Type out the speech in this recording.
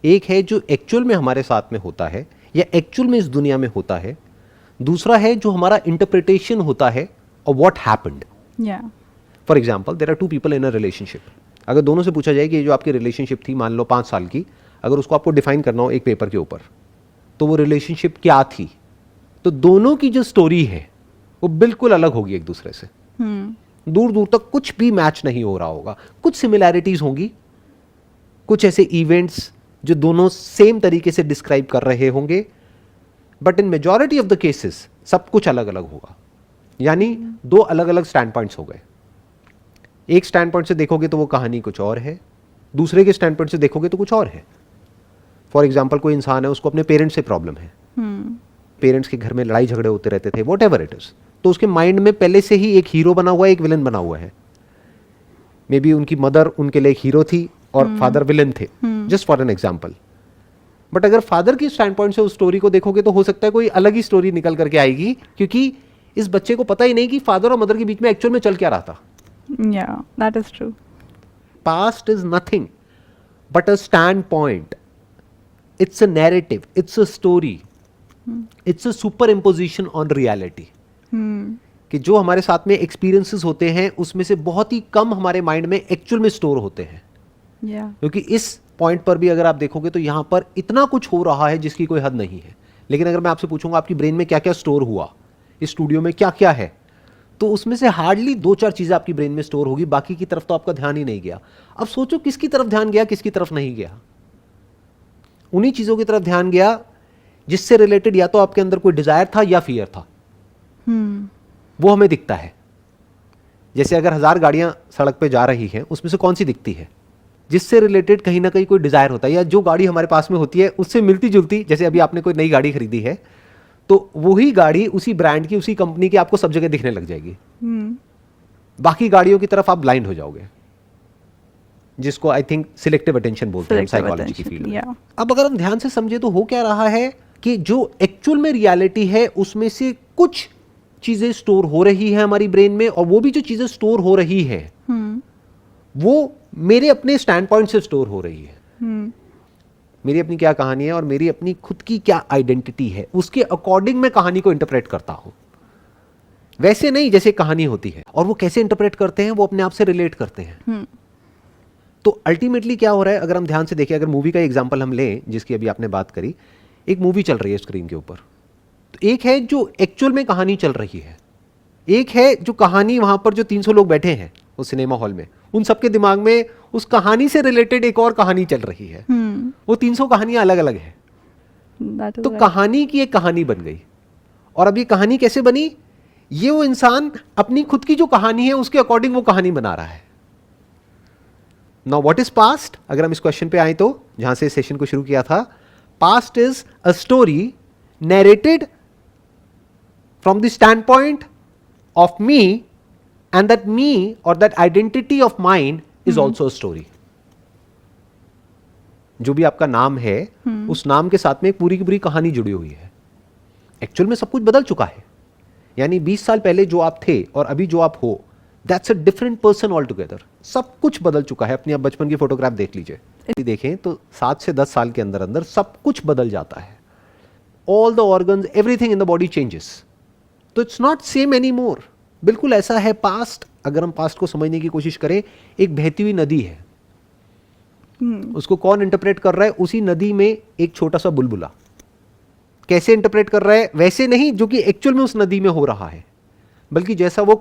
एक है जो एक्चुअल में हमारे साथ में होता है या एक्चुअल में इस दुनिया में होता है, दूसरा है जो हमारा इंटरप्रिटेशन होता है of what happened. For example, there are two people in a relationship. अगर दोनों से पूछा जाए कि जो आपकी रिलेशनशिप थी, मान लो 5 साल की, अगर उसको आपको डिफाइन करना हो एक पेपर के ऊपर, तो वो रिलेशनशिप क्या थी, तो दोनों की जो स्टोरी है वो बिल्कुल अलग होगी एक दूसरे से। दूर दूर तक कुछ भी मैच नहीं हो रहा होगा। कुछ सिमिलैरिटीज होंगी, कुछ ऐसे इवेंट्स जो दोनों सेम तरीके से डिस्क्राइब कर रहे होंगे, but in majority of the cases सब कुछ अलग अलग होगा। यानी दो अलग अलग स्टैंड पॉइंट्स हो गए। एक स्टैंड पॉइंट से देखोगे तो वो कहानी कुछ और है, दूसरे के स्टैंड पॉइंट से देखोगे तो कुछ और है। फॉर एग्जाम्पल, कोई इंसान है, उसको अपने पेरेंट्स से प्रॉब्लम है, पेरेंट्स के घर में लड़ाई झगड़े होते रहते थे, वॉट एवर इट इज, तो उसके माइंड में पहले से ही एक हीरो बना हुआ है, एक विलन बना हुआ है। मे बी उनकी मदर उनके लिए एक हीरो थी और फादर विलन थे, just for an example. But अगर फादर की स्टैंड पॉइंट से उस स्टोरी को देखोगे तो हो सकता है कोई अलग ही स्टोरी निकल करके आएगी, क्योंकि इस बच्चे को पता ही नहीं कि फादर और मदर के बीच में एक्चुअल में चल क्या रहा था। Yeah, that is true. Past is nothing but a standpoint. It's a narrative. It's a story. It's a superimposition on reality. कि जो हमारे साथ में एक्सपीरियंसेस होते हैं उसमें से बहुत ही कम हमारे माइंड में एक्चुअल में स्टोर होते हैं। Yeah. क्योंकि इस पॉइंट पर भी अगर आप देखोगे तो यहाँ पर इतना कुछ हो रहा है जिसकी कोई हद नहीं है। लेकिन अगर मैं आपसे पूछूंगा आपकी ब्रेन में क्या क्या स्टोर हुआ, इस स्टूडियो में क्या क्या है, तो उसमें से हार्डली 2-4 चीजें आपकी ब्रेन में स्टोर होगी, बाकी की तरफ तो आपका ध्यान ही नहीं गया। अब सोचो किसकी तरफ ध्यान गया, किसकी तरफ नहीं गया। उन्हीं चीजों की तरफ ध्यान गया जिससे रिलेटेड या तो आपके अंदर कोई डिजायर था या फियर था। वो हमें दिखता है। जैसे अगर 1000 गाड़ियां सड़क पे जा रही हैं, उसमें से कौन सी दिखती है जिससे रिलेटेड कहीं ना कहीं कोई डिजायर होता है, या जो गाड़ी हमारे पास में होती है उससे मिलती जुलती। जैसे अभी आपने कोई नई गाड़ी खरीदी है तो वही गाड़ी उसी ब्रांड की, उसी कंपनी की आपको सब जगह दिखने लग जाएगी। बाकी गाड़ियों की तरफ आप ब्लाइंड हो जाओगे, जिसको आई थिंक सिलेक्टिव अटेंशन बोलते हैं साइकोलॉजी की फील्ड में। अब अगर हम ध्यान से समझे तो हो क्या रहा है कि जो एक्चुअल में रियलिटी है उसमें से कुछ चीजें स्टोर हो रही है हमारी ब्रेन में, और वो भी जो चीजें स्टोर हो रही है वो मेरे अपने स्टैंड पॉइंट से स्टोर हो रही है। मेरी अपनी क्या कहानी है और मेरी अपनी खुद की क्या आइडेंटिटी है, उसके अकॉर्डिंग मैं कहानी को इंटरप्रेट करता हूं। वैसे नहीं जैसे कहानी होती है, और वो कैसे इंटरप्रेट करते हैं, वो अपने आप से रिलेट करते हैं। तो अल्टीमेटली क्या हो रहा है, अगर हम ध्यान से देखें, अगर मूवी का एग्जांपल हम लें जिसकी अभी आपने बात करी, एक मूवी चल रही है स्क्रीन के ऊपर, तो एक है जो एक्चुअल में कहानी चल रही है, एक है जो कहानी वहां पर जो 300 लोग बैठे हैं उस सिनेमा हॉल में, उन सबके दिमाग में उस कहानी से रिलेटेड एक और कहानी चल रही है। वो 300 कहानियां अलग अलग है। तो कहानी की एक कहानी बन गई। और अब ये कहानी कैसे बनी, ये वो इंसान अपनी खुद की जो कहानी है उसके अकॉर्डिंग वो कहानी बना रहा है। नाउ व्हाट इज पास्ट, अगर हम इस क्वेश्चन पे आए तो जहां से सेशन को शुरू किया था, past is a story narrated from the stand point of me, and that me or that identity of mine is also a story. जो भी आपका नाम है उस नाम के साथ में एक पूरी की पूरी कहानी जुड़ी हुई है। एक्चुअल में सब कुछ बदल चुका है, यानी 20 साल पहले जो आप थे और अभी जो आप हो, that's a different person all together. सब कुछ बदल चुका है। अपनी आप बचपन की फोटोग्राफ देख लीजिए, देखें तो 7 से 10 साल के अंदर अंदर सब कुछ बदल जाता है। All the organs, everything in the body changes. तो it's not same any more. बिल्कुल ऐसा है पास्ट। अगर हम पास्ट को समझने की कोशिश करें, एक बहती हुई नदी है, उसको कौन इंटरप्रेट कर रहा है, उसी नदी में एक छोटा सा बुलबुला। कैसे इंटरप्रेट कर रहा है, वैसे नहीं जो कि एक्चुअल में उस नदी में हो रहा है, बल्कि जैसा वो